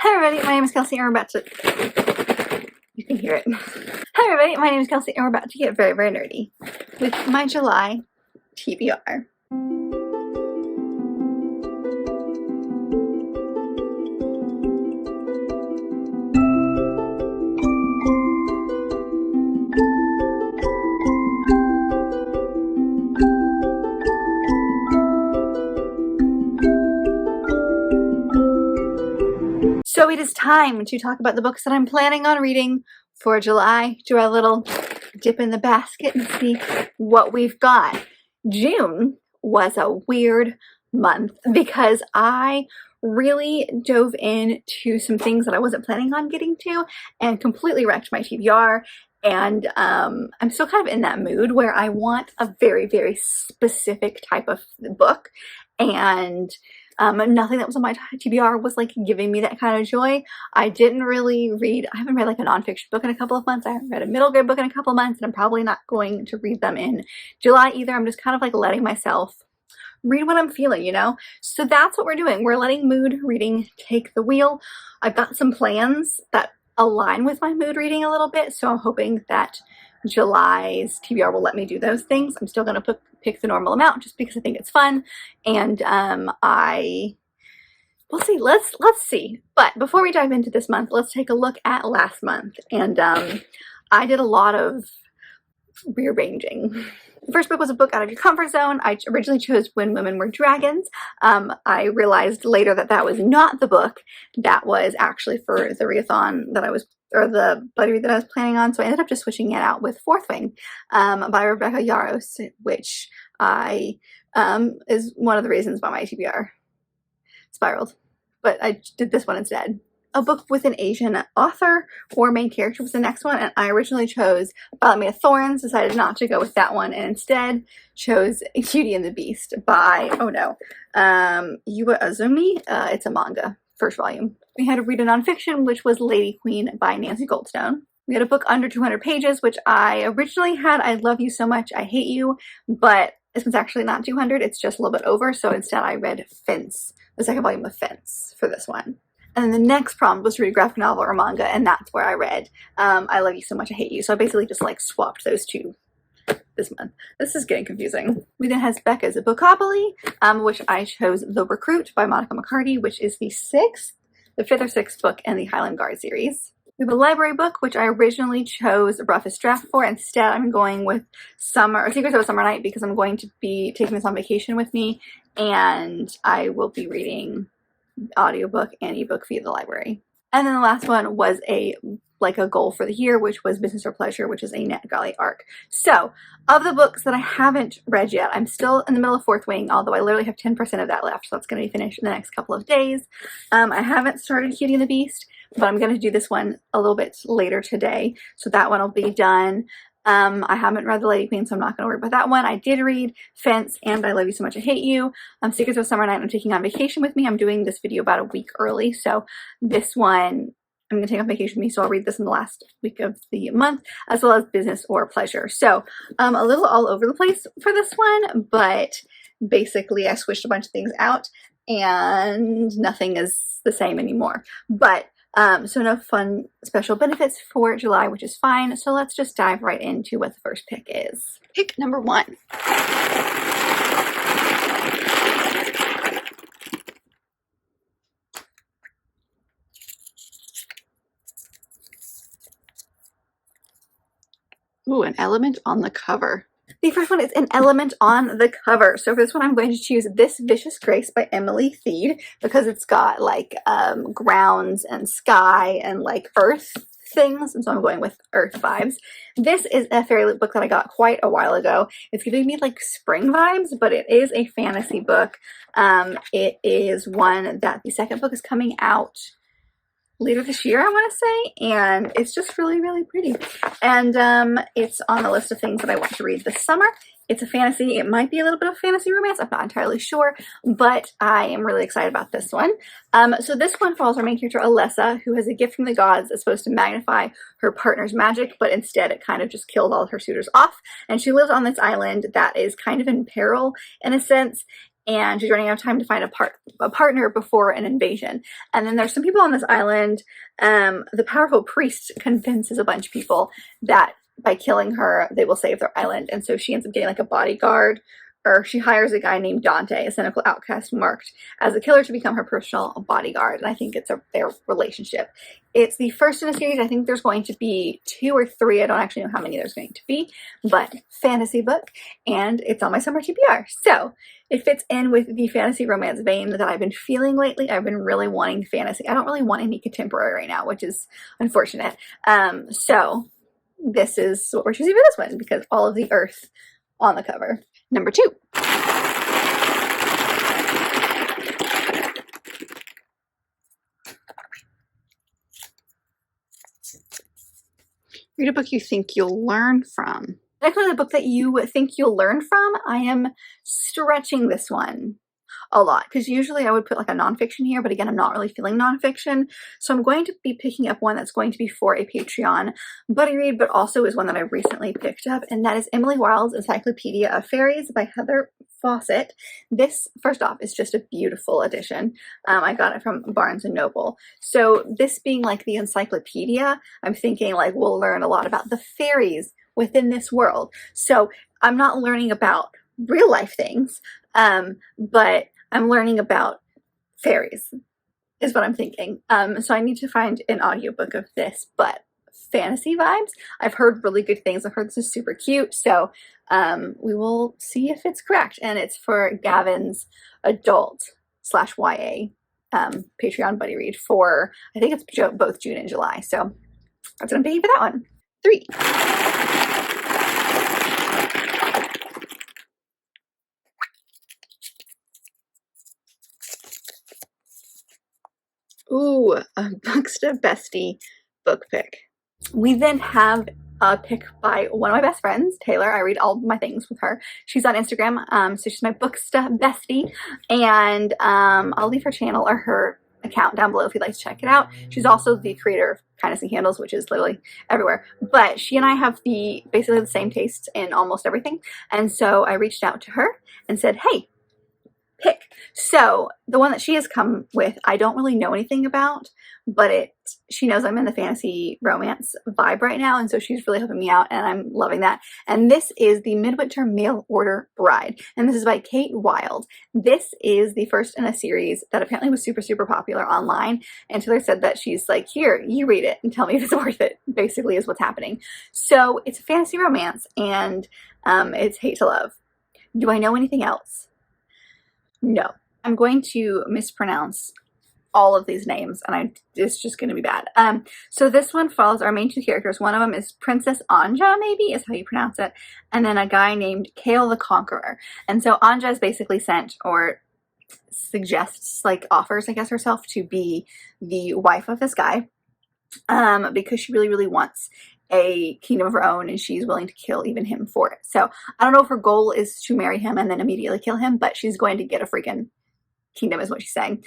Hi everybody, my name is Kelsey and we're about to... You can hear it. Hi everybody, my name is Kelsey and we're about to get very, very nerdy with my July TBR. So it is time to talk about the books that I'm planning on reading for July. Do a little dip in the basket and see what we've got. June was a weird month because I really dove into some things that I wasn't planning on getting to and completely wrecked my TBR. And I'm still kind of in that mood where I want a very, very specific type of book, and nothing that was on my TBR was like giving me that kind of joy. I haven't read like a nonfiction book in a couple of months. I haven't read a middle grade book in a couple of months, and I'm probably not going to read them in July either. I'm just kind of like letting myself read what I'm feeling, you know? So that's what we're doing. We're letting mood reading take the wheel. I've got some plans that align with my mood reading a little bit, so I'm hoping that July's TBR will let me do those things. I'm still going to pick the normal amount just because I think it's fun, and we'll see. Let's see. But before we dive into this month, let's take a look at last month. And I did a lot of rearranging. The first book was a book out of your comfort zone. I originally chose When Women Were Dragons. I realized later that that was not the book. That was actually for the readathon that I was, or the buddy read that I was planning on. So I ended up just switching it out with Fourth Wing by Rebecca Yarros, which is one of the reasons why my TBR spiraled. But I did this one instead. A book with an Asian author or main character was the next one, and I originally chose Violet Made of Thorns, decided not to go with that one, and instead chose Beauty and the Beast by, Yua Azumi. It's a manga, first volume. We had to read a nonfiction, which was Lady Queen by Nancy Goldstone. We had a book under 200 pages, which I originally had I Love You So Much, I Hate You, but this one's actually not 200, it's just a little bit over, so instead I read Fence, the second volume of Fence for this one. And then the next prompt was to read a graphic novel or manga, and that's where I read I Love You So Much, I Hate You. So I basically just like swapped those two this month. This is getting confusing. We then has Becca's Bookopoly, which I chose The Recruit by Monica McCarty, which is the fifth or sixth book in the Highland Guard series. We have a library book, which I originally chose Roughest Draft for. Instead, I'm going with Secrets of a Summer Night because I'm going to be taking this on vacation with me, and I will be reading audiobook and ebook via the library. And then the last one was a goal for the year, which was Business or Pleasure, which is a NetGalley arc. So of the books that I haven't read yet, I'm still in the middle of Fourth Wing, although I literally have 10% of that left, so that's going to be finished in the next couple of days. I haven't started Beauty and the Beast, but I'm going to do this one a little bit later today, so that one will be done. I haven't read The Lady Queen, so I'm not going to worry about that one. I did read Fence and I Love You So Much, I Hate You. Secrets of Summer Night I'm taking on vacation with me. I'm doing this video about a week early, so this one I'm going to take on vacation with me, so I'll read this in the last week of the month, as well as Business or Pleasure. So a little all over the place for this one, but basically I switched a bunch of things out and nothing is the same anymore. But so no fun special benefits for July, which is fine. So let's just dive right into what the first pick is. Pick number 1. Ooh, an element on the cover. The first one is an element on the cover. So for this one, I'm going to choose This Vicious Grace by Emily Thied because it's got like grounds and sky and like earth things, and so I'm going with earth vibes. This is a fairy book that I got quite a while ago. It's giving me like spring vibes, but it is a fantasy book. It is one that the second book is coming out later this year, I want to say, and it's just really, really pretty. And it's on the list of things that I want to read this summer. It's a fantasy. It might be a little bit of fantasy romance. I'm not entirely sure, but I am really excited about this one. So this one follows our main character, Alessa, who has a gift from the gods that's supposed to magnify her partner's magic, but instead it kind of just killed all of her suitors off. And she lives on this island that is kind of in peril in a sense. and she's running out of time to find a partner before an invasion. And then there's some people on this island. The powerful priest convinces a bunch of people that by killing her, they will save their island. And so she ends up getting like a bodyguard, or she hires a guy named Dante, a cynical outcast marked as a killer, to become her personal bodyguard. And I think it's their relationship. It's the first in a series. I think there's going to be 2 or 3. I don't actually know how many there's going to be, but fantasy book, and it's on my summer TBR. So it fits in with the fantasy romance vein that I've been feeling lately. I've been really wanting fantasy. I don't really want any contemporary right now, which is unfortunate. So this is what we're choosing for this one, because all of the earth on the cover. Number 2. Read a book you think you'll learn from. Actually, the book that you think you'll learn from, I am stretching this one a lot, because usually I would put like a nonfiction here, but again, I'm not really feeling nonfiction. So I'm going to be picking up one that's going to be for a Patreon buddy read, but also is one that I recently picked up, and that is Emily Wilde's Encyclopedia of Fairies by Heather Fawcett. This, first off, is just a beautiful edition. I got it from Barnes & Noble. So this being like the encyclopedia, I'm thinking like we'll learn a lot about the fairies within this world. So I'm not learning about real life things, but I'm learning about fairies is what I'm thinking. So I need to find an audiobook of this, but fantasy vibes. I've heard really good things. I've heard this is super cute. So we will see if it's correct. And it's for Gavin's adult/YA Patreon buddy read for, I think it's both June and July. So that's what I'm paying for that one. 3. Ooh, a Bookshop bestie book pick. We then have a pick by one of my best friends, Taylor. I read all my things with her. She's on Instagram, so she's my Bookshop bestie, and I'll leave her channel or her account down below if you'd like to check it out. She's also the creator of Kindness and Candles, which is literally everywhere. But she and I have basically the same tastes in almost everything, and so I reached out to her and said, hey, pick. So the one that she has come with, I don't really know anything about, but she knows I'm in the fantasy romance vibe right now, and so she's really helping me out, and I'm loving that. And this is the Midwinter Mail Order Bride, and this is by Kate Wilde. This is the first in a series that apparently was super, super popular online, and Taylor said that she's like, here, you read it and tell me if it's worth it, basically is what's happening. So it's a fantasy romance, and it's hate to love. Do I know anything else? No. I'm going to mispronounce all of these names, and it's just going to be bad. So this one follows our main 2 characters. One of them is Princess Anja, maybe is how you pronounce it, and then a guy named Kale the Conqueror. And so Anja is basically sent, or suggests, like offers, I guess, herself to be the wife of this guy, because she really, really wants a kingdom of her own, and she's willing to kill even him for it. So I don't know if her goal is to marry him and then immediately kill him, but she's going to get a freaking kingdom is what she's saying.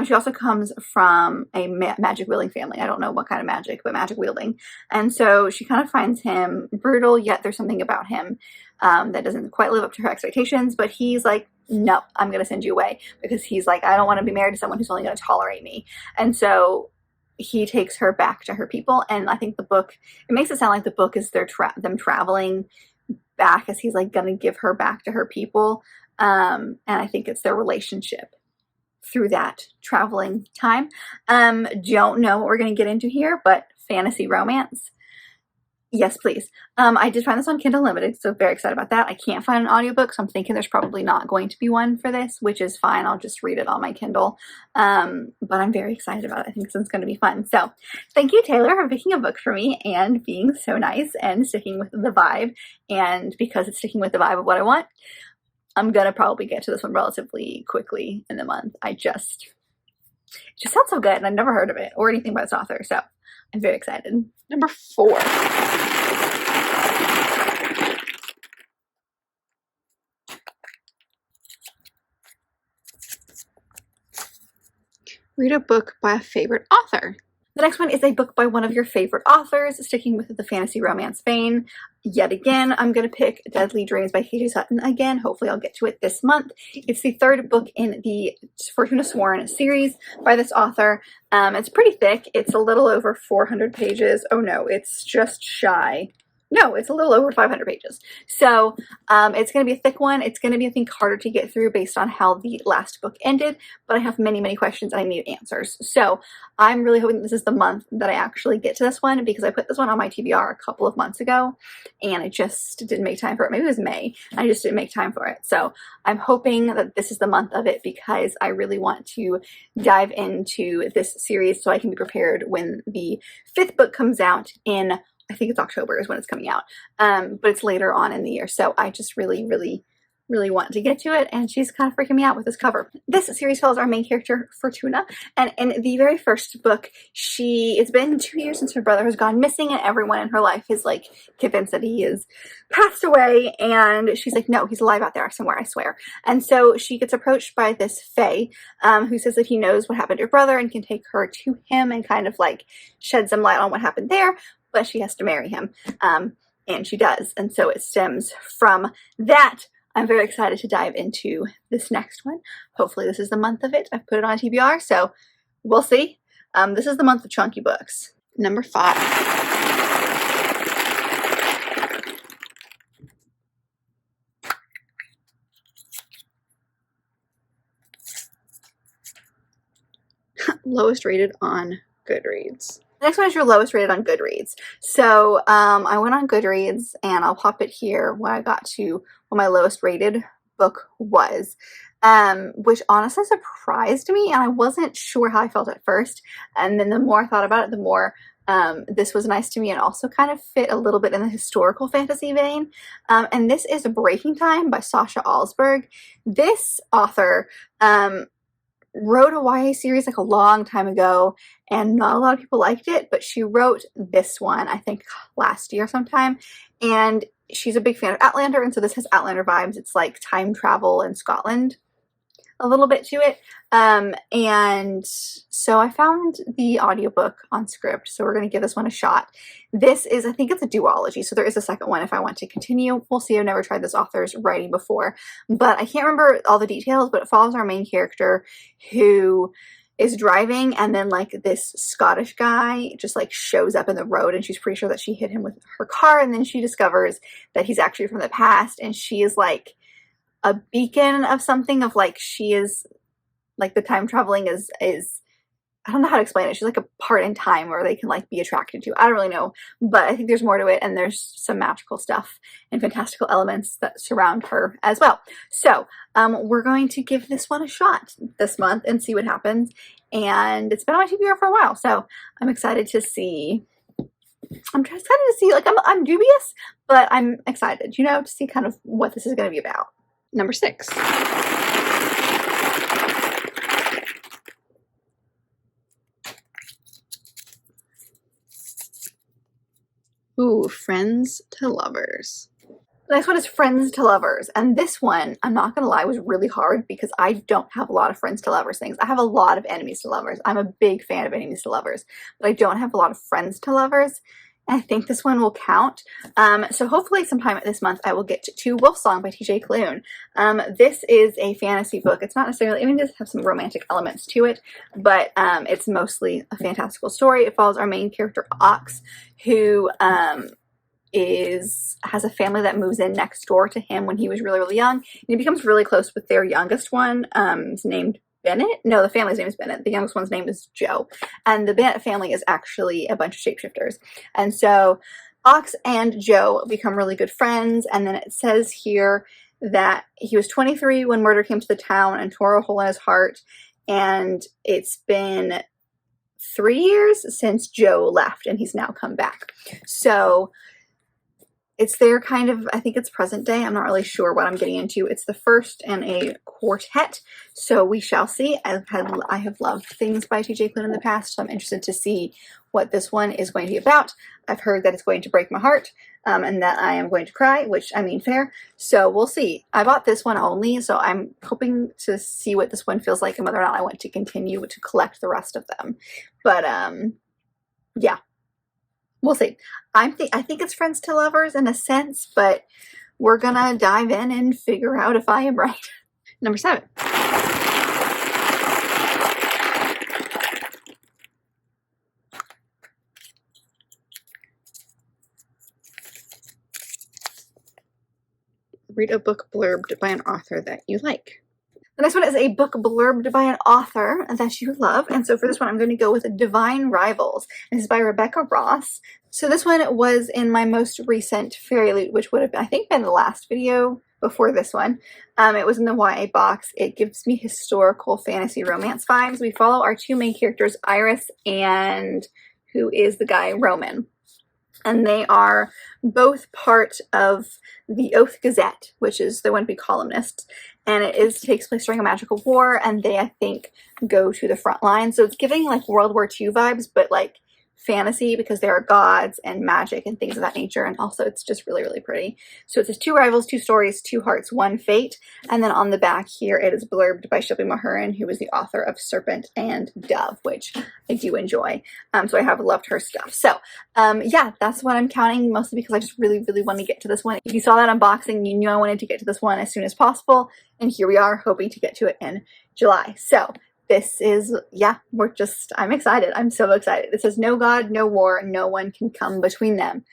She also comes from a magic wielding family. I don't know what kind of magic, but magic wielding. And so she kind of finds him brutal, yet there's something about him that doesn't quite live up to her expectations. But he's like, no, I'm going to send you away, because he's like, I don't want to be married to someone who's only going to tolerate me. And so he takes her back to her people. And I think the book, it makes it sound like the book is them traveling back, as he's like going to give her back to her people. And I think it's their relationship through that traveling time. Don't know what we're going to get into here, but fantasy romance. Yes, please. I did find this on Kindle Unlimited, so very excited about that. I can't find an audiobook, so I'm thinking there's probably not going to be one for this, which is fine. I'll just read it on my Kindle. But I'm very excited about it. I think this is going to be fun. So thank you, Taylor, for picking a book for me and being so nice and sticking with the vibe. And because it's sticking with the vibe of what I want, I'm going to probably get to this one relatively quickly in the month. It just sounds so good, and I've never heard of it or anything by this author, so I'm very excited. Number 4. Read a book by a favorite author. The next one is a book by one of your favorite authors, sticking with the fantasy romance vein. yet again, I'm going to pick Deadly Dreams by KJ Sutton again. Hopefully I'll get to it this month. It's the third book in the Fortuna Sworn series by this author. It's pretty thick. It's a little over 400 pages. Oh no, it's just shy. No, it's a little over 500 pages. So it's going to be a thick one. It's going to be, I think, harder to get through based on how the last book ended, but I have many, many questions and I need answers. So I'm really hoping this is the month that I actually get to this one, because I put this one on my TBR a couple of months ago and I just didn't make time for it. Maybe it was May. I just didn't make time for it. So I'm hoping that this is the month of it, because I really want to dive into this series so I can be prepared when the 5th book comes out in, I think it's October is when it's coming out, but it's later on in the year. So I just really, really, really want to get to it, and she's kind of freaking me out with this cover. This series follows our main character, Fortuna, and in the very first book, it's been 2 years since her brother has gone missing, and everyone in her life is like convinced that he is passed away, and she's like, no, he's alive out there somewhere, I swear. And so she gets approached by this fae, who says that he knows what happened to her brother and can take her to him and kind of like shed some light on what happened there, but she has to marry him, and she does. And so it stems from that. I'm very excited to dive into this next one. Hopefully this is the month of it. I've put it on TBR, so we'll see. This is the month of chunky books. Number 5. Lowest rated on Goodreads. The next one is your lowest rated on Goodreads. So I went on Goodreads, and I'll pop it here when I got to what my lowest rated book was, which honestly surprised me, and I wasn't sure how I felt at first. And then the more I thought about it, the more this was nice to me, and also kind of fit a little bit in the historical fantasy vein. And this is Breaking Time by Sasha Alsberg. This author wrote a YA series like a long time ago, and not a lot of people liked it, but she wrote this one, I think last year sometime, and she's a big fan of Outlander, and so this has Outlander vibes. It's like time travel in Scotland, a little bit to it. And so I found the audiobook on Scribd, so we're going to give this one a shot. This is, I think it's a duology, so there is a second one if I want to continue. We'll see. I've never tried this author's writing before, but I can't remember all the details, but it follows our main character who is driving, and then like this Scottish guy just like shows up in the road, and she's pretty sure that she hit him with her car, and then she discovers that he's actually from the past, and she is like a beacon of something, of like, she is like, the time traveling is I don't know how to explain it. She's like a part in time where they can like be attracted to. I don't really know, but I think there's more to it, and there's some magical stuff and fantastical elements that surround her as well. So we're going to give this one a shot this month and see what happens. And it's been on my TBR for a while, so I'm excited to see. I'm just excited to see, like, I'm dubious, but I'm excited, you know, to see kind of what this is going to be about. Number 6. Ooh, Friends to Lovers. The next one is Friends to Lovers, and this one, I'm not gonna lie, was really hard because I don't have a lot of Friends to Lovers things. I have a lot of Enemies to Lovers. I'm a big fan of Enemies to Lovers, but I don't have a lot of Friends to Lovers. I think this one will count. So hopefully sometime this month I will get to Wolfsong by TJ Klune. This is a fantasy book. It's not necessarily, I mean, it does have some romantic elements to it, but it's mostly a fantastical story. It follows our main character, Ox, who has a family that moves in next door to him when he was really, really young. And he becomes really close with their youngest one. Is named Bennett? No, the family's name is Bennett. The youngest one's name is Joe. And the Bennett family is actually a bunch of shapeshifters. And so Ox and Joe become really good friends. And then it says here that he was 23 when murder came to the town and tore a hole in his heart. And it's been 3 years since Joe left, and he's now come back. So it's their kind of, I think it's present day. I'm not really sure what I'm getting into. It's the first in a quartet, so we shall see. I have loved things by TJ Klune in the past, so I'm interested to see what this one is going to be about. I've heard that it's going to break my heart, and that I am going to cry, which, I mean, fair. So we'll see. I bought this one only, so I'm hoping to see what this one feels like and whether or not I want to continue to collect the rest of them. But yeah. We'll see. I think it's friends to lovers in a sense, but we're gonna dive in and figure out if I am right. Number 7. Read a book blurbed by an author that you like. The next one is a book blurbed by an author that you love. And so for this one, I'm going to go with Divine Rivals. This is by Rebecca Ross. So this one was in my most recent Fairy Loot, which would have, I think, been the last video before this one. It was in the YA box. It gives me historical fantasy romance vibes. We follow our 2 main characters, Iris and who is the guy, Roman. And they are both part of the Oath Gazette, which is the one-be columnists. And it takes place during a magical war, and they, I think, go to the front line. So it's giving like World War II vibes, but like fantasy, because there are gods and magic and things of that nature. And also it's just really, really pretty. So it says 2 rivals, 2 stories, 2 hearts, 1 fate. And then on the back here, it is blurbed by Shilpi Mahurin, who is the author of Serpent and Dove, which I do enjoy. So I have loved her stuff. So yeah, that's what I'm counting, mostly because I just really, really want to get to this one. If you saw that unboxing, you knew I wanted to get to this one as soon as possible. And here we are, hoping to get to it in July. So this is, yeah, I'm excited. I'm so excited. It says, no God, no war, no one can come between them.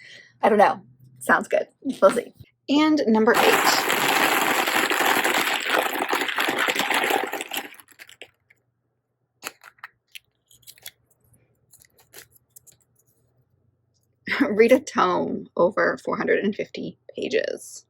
I don't know. Sounds good. We'll see. And number 8. Read a tome over 450 pages.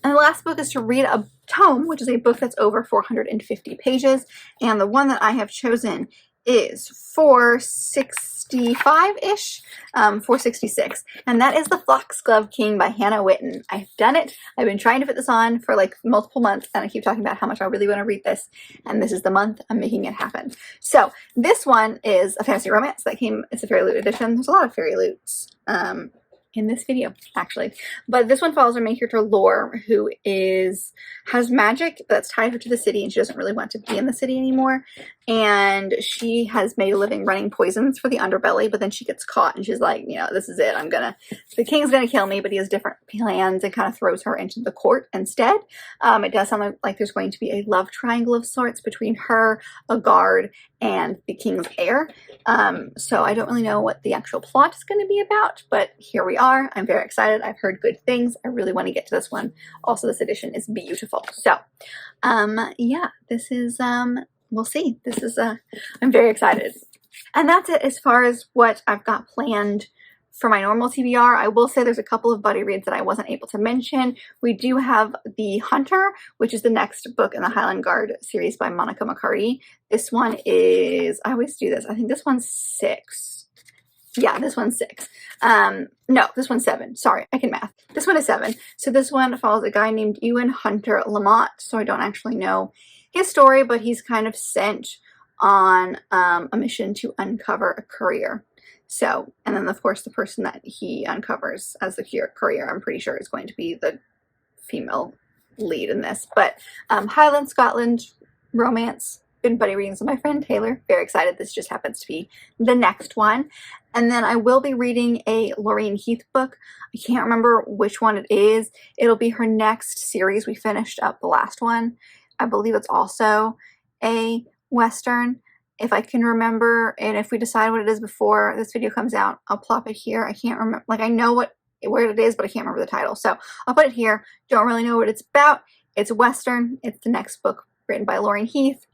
And the last book is to read a tome, which is a book that's over 450 pages. And the one that I have chosen is 465-ish, 466. And that is The Foxglove King by Hannah Witten. I've done it. I've been trying to fit this on for like multiple months, and I keep talking about how much I really want to read this. And this is the month I'm making it happen. So this one is a fantasy romance that came, it's a Fairy Loot edition. There's a lot of Fairy Loots in this video, actually. But this one follows our main character, Lore, who has magic that's tied her to the city, and she doesn't really want to be in the city anymore. And she has made a living running poisons for the underbelly, but then she gets caught, and she's like, this is it. The king's gonna kill me, but he has different plans, and kind of throws her into the court instead. It does sound like there's going to be a love triangle of sorts between her, a guard, and the king's heir. So I don't really know what the actual plot is going to be about, but here we are. I'm very excited. I've heard good things. I really want to get to this one. Also, this edition is beautiful. So, yeah, this is, we'll see. I'm very excited. And that's it as far as what I've got planned for my normal TBR. I will say there's a couple of buddy reads that I wasn't able to mention. We do have The Hunter, which is the next book in the Highland Guard series by Monica McCarty. This one is, I always do this, I think this one's 6. Yeah, this one's 6. No, this one's 7. Sorry, I can math. This one is 7. So this one follows a guy named Ewan Hunter Lamont. So I don't actually know his story, but he's kind of sent on a mission to uncover a courier. So, and then of course the person that he uncovers as the courier, I'm pretty sure is going to be the female lead in this. But Highland, Scotland, romance, been buddy readings with my friend Taylor. Very excited. This just happens to be the next one. And then I will be reading a Lorraine Heath book. I can't remember which one it is. It'll be her next series. We finished up the last one. I believe it's also a Western, if I can remember, and if we decide what it is before this video comes out, I'll plop it here. I can't remember, like I know where it is, but I can't remember the title. So I'll put it here. Don't really know what it's about. It's a Western. It's the next book written by Lorraine Heath.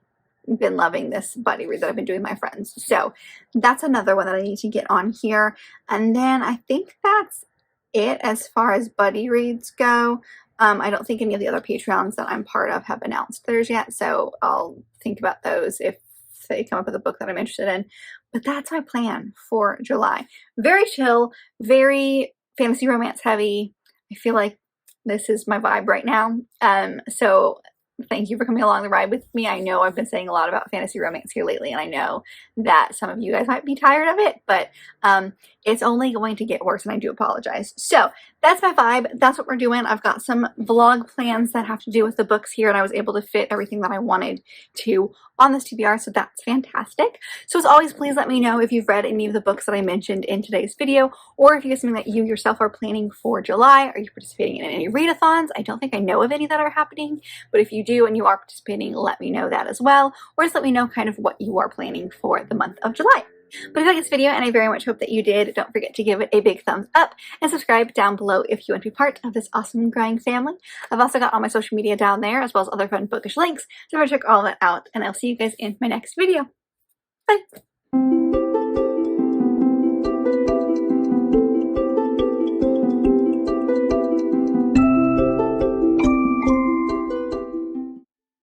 Been loving this buddy read that I've been doing with my friends. So that's another one that I need to get on here. And then I think that's it as far as buddy reads go. I don't think any of the other Patreons that I'm part of have announced theirs yet. So I'll think about those if they come up with a book that I'm interested in. But that's my plan for July. Very chill, very fantasy romance heavy. I feel like this is my vibe right now. So thank you for coming along the ride with me. I know I've been saying a lot about fantasy romance here lately, and I know that some of you guys might be tired of it, but it's only going to get worse, and I do apologize. So that's my vibe. That's what we're doing. I've got some vlog plans that have to do with the books here, and I was able to fit everything that I wanted to on this TBR, so that's fantastic. So as always, please let me know if you've read any of the books that I mentioned in today's video, or if you have something that you yourself are planning for July. Are you participating in any readathons? I don't think I know of any that are happening, but if you do and you are participating, let me know that as well, or just let me know kind of what you are planning for the month of July. But if you like this video, and I very much hope that you did, don't forget to give it a big thumbs up and subscribe down below if you want to be part of this awesome growing family. I've also got all my social media down there, as well as other fun bookish links, so check all that out, and I'll see you guys in my next video. Bye!